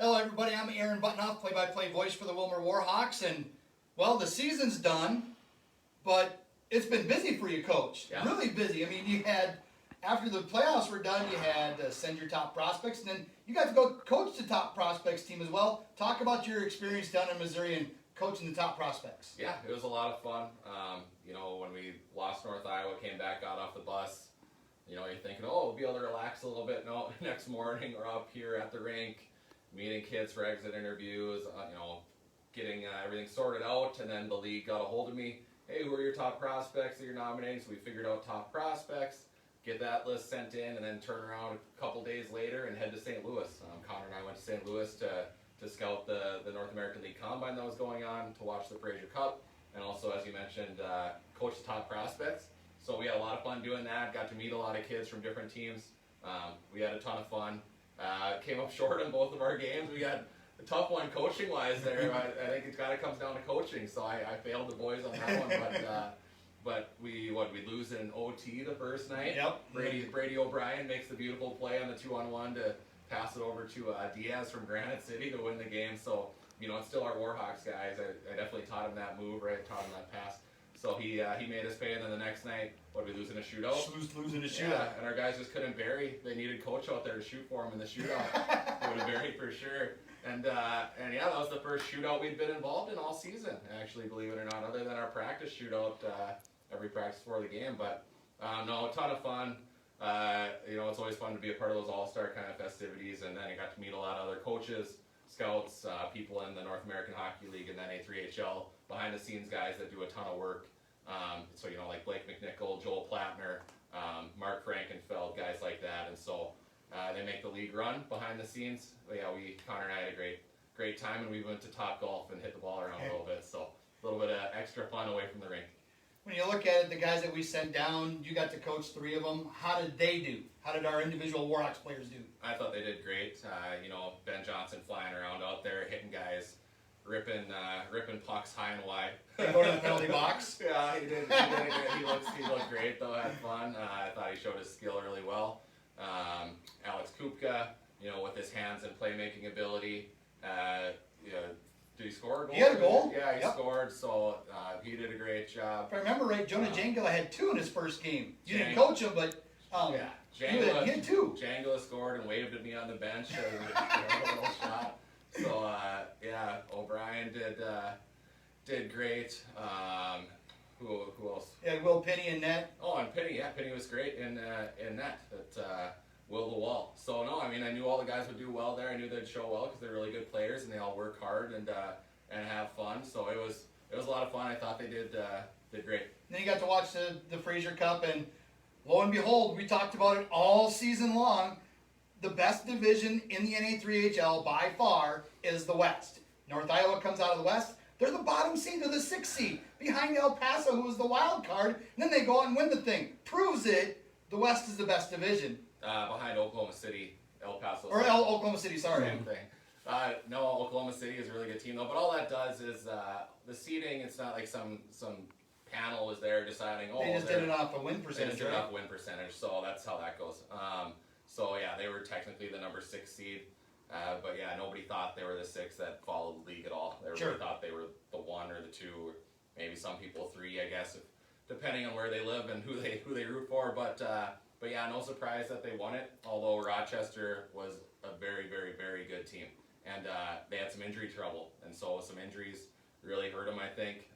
Hello everybody, I'm Aaron Buttonoff, play-by-play voice for the Willmar WarHawks, and well, the season's done, but it's been busy for you, Coach. Yeah. Really busy. I mean, you had, after the playoffs were done, you had send your top prospects, and then you got to go coach the top prospects team as well. Talk about your experience down in Missouri and coaching the top prospects. Yeah, it was a lot of fun. When we lost North Iowa, came back, got off the bus, you're thinking, oh, we'll be able to relax a little bit. No, next morning we're up here at the rink, meeting kids for exit interviews, getting everything sorted out, and then the league got a hold of me. Hey, who are your top prospects that you're nominating? So we figured out top prospects, get that list sent in, and then turn around a couple days later and head to St. Louis. Connor and I went to St. Louis to scout the North American League Combine that was going on, to watch the Fraser Cup, and also, as you mentioned, coach the top prospects. So we had a lot of fun doing that, got to meet a lot of kids from different teams. We had a ton of fun. Came up short in both of our games. We got a tough one coaching-wise there. I think it kind of comes down to coaching, so I failed the boys on that one. But we lose in OT the first night. Yep. Brady O'Brien makes the beautiful play on the 2-on-1 to pass it over to Diaz from Granite City to win the game. So, it's still our Warhawks guys. I definitely taught him that move, right? Taught him that pass. So he made us pay, and then the next night, we lose in a shootout? Losing a shootout. Yeah, and our guys just couldn't bury. They needed coach out there to shoot for them in the shootout. They would have buried for sure. And yeah, that was the first shootout we'd been involved in all season, actually, believe it or not, other than our practice shootout every practice before the game. But no, a ton of fun. It's always fun to be a part of those all-star kind of festivities, and then you got to meet a lot of other coaches, scouts, people in the North American Hockey League and NA3HL, behind-the-scenes guys that do a ton of work. Like Blake McNichol, Joel Plattner, Mark Frankenfeld, guys like that. And so they make the league run behind the scenes. But yeah, Connor and I had a great time, and we went to Top Golf and hit the ball around a little bit. So a little bit of extra fun away from the rink. When you look at it, the guys that we sent down, you got to coach 3 of them. How did they do? How did our individual Warhawks players do? I thought they did great. Ben Johnson flying around out there, hitting guys, ripping pucks high and wide. They go to the penalty box. Yeah, he did. He looked great though. Had fun. I thought he showed his skill really well. Alex Kupka, with his hands and playmaking ability. Did he score a goal? He had a goal. Yeah, he scored. So he did a great job. If I remember right, Jonah Jangula had 2 in his first game. You didn't coach him, but he had 2. Jangula scored and waved at me on the bench as a little shot. So O'Brien did great. Who else? Yeah, Will Penny in net. Oh, and Penny, Penny was great in net at Will the Wall. So no, I knew all the guys would do well there. I knew they'd show well because they're really good players and they all work hard and have fun. So it was a lot of fun. I thought they did great. And then you got to watch the Fraser Cup, and lo and behold, we talked about it all season long. The best division in the NA3HL by far is the West. North Iowa comes out of the West. They're the bottom seed, they're the 6th seed, behind El Paso, who was the wild card. And then they go out and win the thing. Proves it. The West is the best division. Behind Oklahoma City, El Paso. Oklahoma City, sorry. Same thing. No, Oklahoma City is a really good team though. But all that does is the seeding. It's not like some panel was there deciding. Oh, they just did it off a win percentage. They just did it off win percentage. So that's how that goes. So yeah, they were technically the number 6 seed. But yeah, nobody thought they were the 6 that followed the league at all. Everybody thought they were the 1 or the 2, or maybe some people 3, I guess, depending on where they live and who they root for. But yeah, no surprise that they won it. Although Rochester was a very, very, very good team, and they had some injury trouble, and so some injuries really hurt them, I think.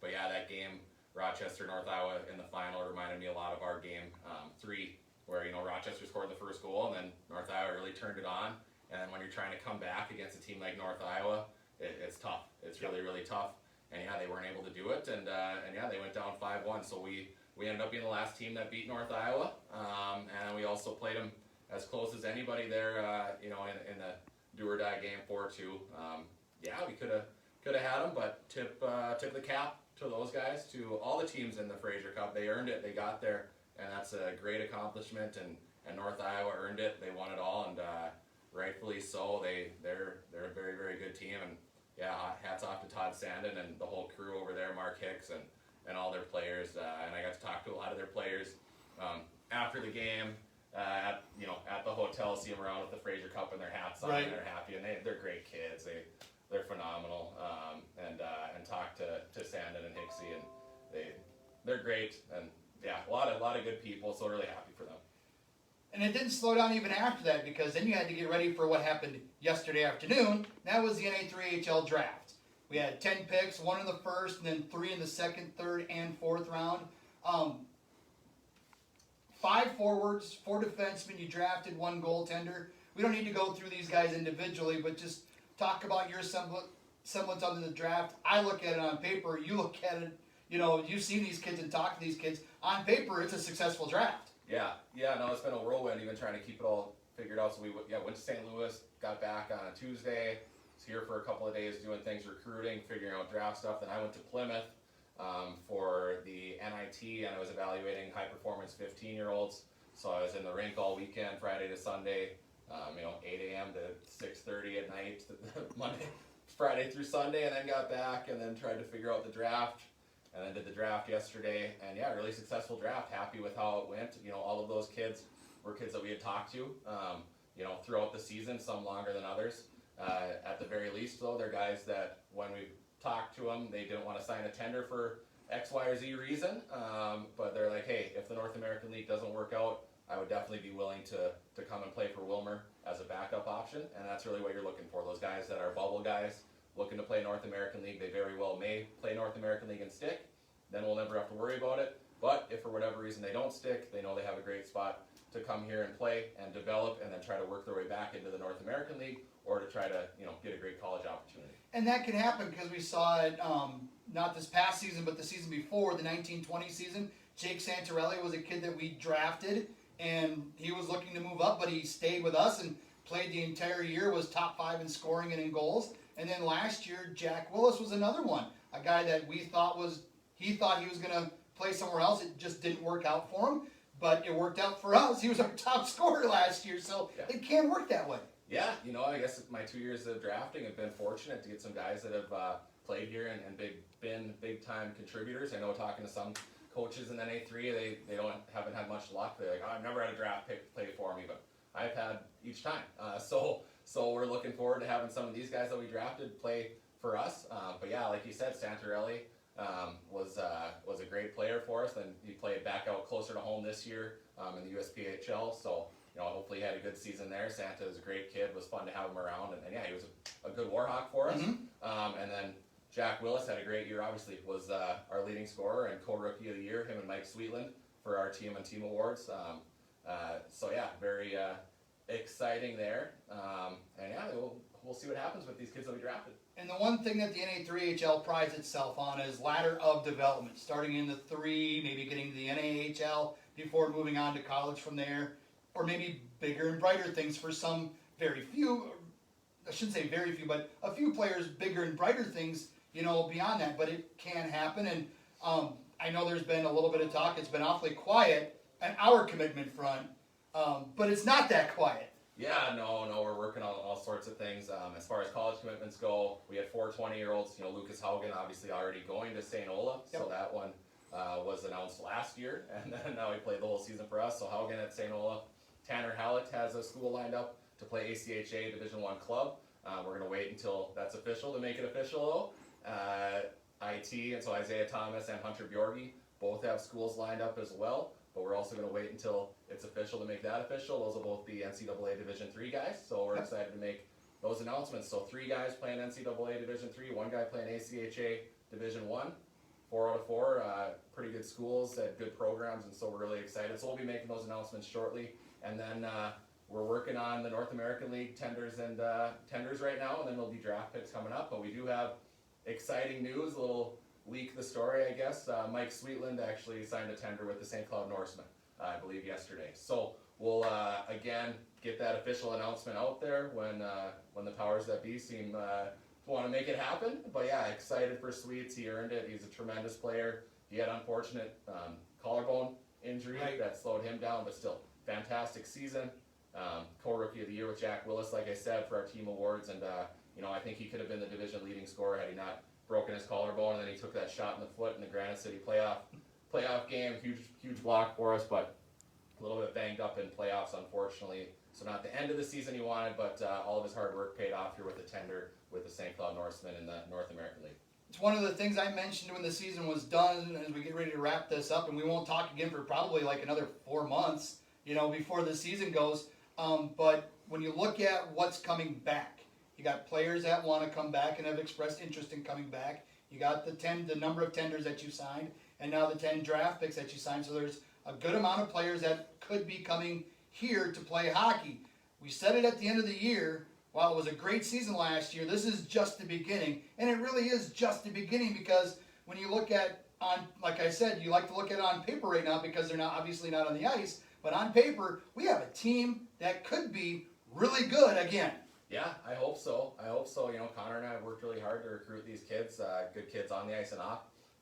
But yeah, that game, Rochester North Iowa in the final, reminded me a lot of our game 3, where Rochester scored the first goal, and then North Iowa really turned it on. And then when you're trying to come back against a team like North Iowa, it's tough. It's really, really tough. And yeah, they weren't able to do it. And yeah, they went down 5-1. So we ended up being the last team that beat North Iowa. And we also played them as close as anybody there, in the do-or-die game 4-2. Yeah, we could have had them, but tip the cap to those guys, to all the teams in the Fraser Cup. They earned it. They got there. And that's a great accomplishment. And North Iowa earned it. They won it all. And rightfully so. They're a very, very good team, and yeah, hats off to Todd Sandin and the whole crew over there, Mark Hicks and all their players. And I got to talk to a lot of their players after the game. at the hotel, see them around with the Fraser Cup and their hats on, Right. and they're happy, and they're great kids. They're phenomenal. And talk to Sandon and Hixie, and they're great, and yeah, a lot of good people. So really happy for them. And it didn't slow down even after that, because then you had to get ready for what happened yesterday afternoon. That was the NA3HL Draft. We had 10 picks, 1 in the first, and then 3 in the second, third, and fourth round. 5 forwards, 4 defensemen. You drafted 1 goaltender. We don't need to go through these guys individually, but just talk about your semblance of the draft. I look at it on paper. You look at it. You've seen these kids and talked to these kids. On paper, it's a successful draft. Yeah, no, it's been a whirlwind, even trying to keep it all figured out. So we went to St. Louis, got back on a Tuesday, was here for a couple of days doing things, recruiting, figuring out draft stuff. Then I went to Plymouth for the NIT, and I was evaluating high-performance 15-year-olds. So I was in the rink all weekend, Friday to Sunday, 8 a.m. to 6:30 at night, Monday, Friday through Sunday, and then got back and then tried to figure out the draft. And then did the draft yesterday, and yeah, really successful draft. Happy with how it went. All of those kids were kids that we had talked to, throughout the season, some longer than others. At the very least, though, they're guys that when we talked to them, they didn't want to sign a tender for X, Y, or Z reason. But they're like, hey, if the North American League doesn't work out, I would definitely be willing to come and play for Willmar as a backup option. And that's really what you're looking for. Those guys that are bubble guys, looking to play North American League, they very well may play North American League and stick. Then we'll never have to worry about it. But if for whatever reason they don't stick, they know they have a great spot to come here and play and develop, and then try to work their way back into the North American League, or to try to get a great college opportunity. And that can happen because we saw it not this past season, but the season before, the 1920 season. Jake Santorelli was a kid that we drafted, and he was looking to move up, but he stayed with us and played the entire year, was top 5 in scoring and in goals. And then last year, Jack Willis was another one, a guy that he thought he was going to play somewhere else. It just didn't work out for him, but it worked out for us. He was our top scorer last year, so It can work that way. Yeah, I guess my 2 years of drafting have been fortunate to get some guys that have played here and been big-time contributors. I know talking to some coaches in NA3, they haven't had much luck. They're like, I've never had a draft pick play for me, but I've had each time. So we're looking forward to having some of these guys that we drafted play for us. But yeah, like you said, Santorelli was a great player for us, and he played back out closer to home this year in the USPHL. So hopefully he had a good season there. Santa is a great kid. It was fun to have him around, and yeah, he was a good Warhawk for us. Mm-hmm. And then Jack Willis had a great year. Obviously, was our leading scorer and co-rookie of the year. Him and Mike Sweetland for our team and team awards. So yeah, very exciting there. And yeah, we'll see what happens with these kids that we drafted. And the one thing that the NA3HL prides itself on is ladder of development, starting in the 3, maybe getting to the NAHL before moving on to college from there, or maybe bigger and brighter things for some very few, I shouldn't say very few, but a few players, bigger and brighter things, beyond that, but it can happen. And I know there's been a little bit of talk. It's been awfully quiet on our commitment front, but it's not that quiet. Yeah, no, we're working on all sorts of things. As far as college commitments go, we had 4 20-year-olds. Lucas Haugen obviously already going to St. Ola, so that one was announced last year, and then now he played the whole season for us. So Haugen at St. Ola. Tanner Hallett has a school lined up to play ACHA Division I club. We're going to wait until that's official to make it official, though. IT, and so Isaiah Thomas and Hunter Bjorgi both have schools lined up as well. But we're also going to wait until it's official to make that official. Those will both be NCAA Division III guys, so we're excited to make those announcements. So 3 guys playing NCAA Division III, 1 guy playing ACHA Division I. 4 out of 4, pretty good schools at good programs, and so we're really excited. So we'll be making those announcements shortly, and then we're working on the North American League tenders right now, and then there'll be draft picks coming up. But we do have exciting news, a little leak the story, I guess. Mike Sweetland actually signed a tender with the St. Cloud Norsemen, I believe yesterday. So we'll again get that official announcement out there when the powers that be seem to want to make it happen. But yeah, excited for Sweets. He earned it. He's a tremendous player. He had unfortunate collarbone injury that slowed him down, but still fantastic season. Co-rookie of the year with Jack Willis, like I said, for our team awards, and I think he could have been the division leading scorer had he not broken his collarbone, and then he took that shot in the foot in the Granite City playoff game. Huge block for us, but a little bit banged up in playoffs, unfortunately. So not the end of the season he wanted, but all of his hard work paid off here with the tender with the St. Cloud Norsemen in the North American League. It's one of the things I mentioned when the season was done, as we get ready to wrap this up, and we won't talk again for probably like another 4 months, before the season goes. But when you look at what's coming back, you got players that want to come back and have expressed interest in coming back. You got the number of tenders that you signed, and now the 10 draft picks that you signed. So there's a good amount of players that could be coming here to play hockey. We said it at the end of the year. While it was a great season last year, this is just the beginning. And it really is just the beginning, because when you look at, like I said, you like to look at it on paper right now because they're obviously not on the ice. But on paper, we have a team that could be really good again. Yeah, I hope so. Connor and I have worked really hard to recruit these kids, good kids on the ice and off.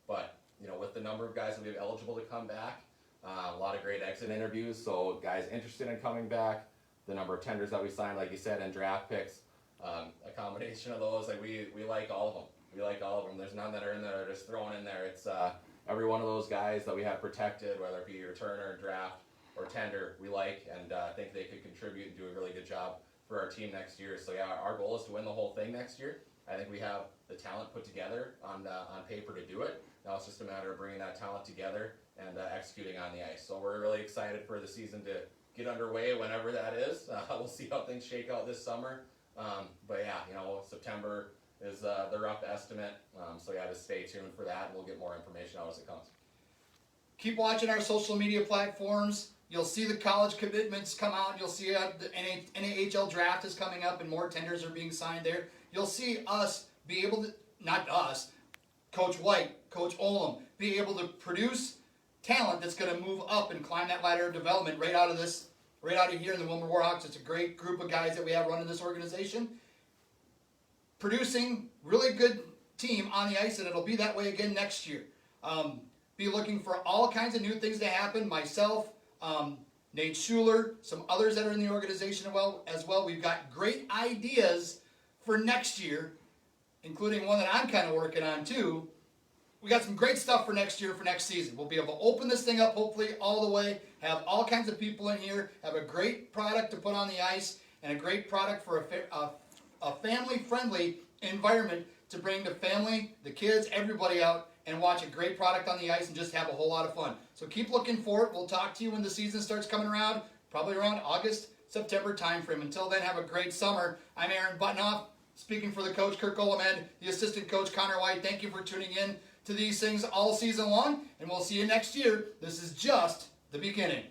But, with the number of guys that we have eligible to come back, a lot of great exit interviews, so guys interested in coming back, the number of tenders that we signed, like you said, and draft picks, a combination of those, like we like all of them. We like all of them. There's none that are in there just thrown in there. It's every one of those guys that we have protected, whether it be returner, draft, or tender, we like, and think they could contribute and do a really good job for our team next year. So yeah, our goal is to win the whole thing next year. I think we have the talent put together on paper to do it. Now it's just a matter of bringing that talent together and executing on the ice. So we're really excited for the season to get underway whenever that is. We'll see how things shake out this summer. But yeah, September is the rough estimate. So yeah, just stay tuned for that, and we'll get more information out as it comes. Keep watching our social media platforms. You'll see the college commitments come out. You'll see the NA3HL Draft is coming up, and more tenders are being signed there. You'll see us be able to, not us, Coach White, Coach Olam, be able to produce talent that's going to move up and climb that ladder of development right out of here in the Willmar WarHawks. It's a great group of guys that we have running this organization, producing really good team on the ice, and it'll be that way again next year. Be looking for all kinds of new things to happen. Myself, Nate Schuler, some others that are in the organization as well. We've got great ideas for next year, including one that I'm kind of working on too. We got some great stuff for next year, for next season. We'll be able to open this thing up hopefully all the way, have all kinds of people in here, have a great product to put on the ice, and a great product for a family-friendly environment to bring the family, the kids, everybody out and watch a great product on the ice and just have a whole lot of fun. So keep looking for it. We'll talk to you when the season starts coming around, probably around August, September timeframe. Until then, have a great summer. I'm Aaron Buttonoff, speaking for the coach, Kirk Olamed, the assistant coach, Connor White. Thank you for tuning in to these things all season long, and we'll see you next year. This is just the beginning.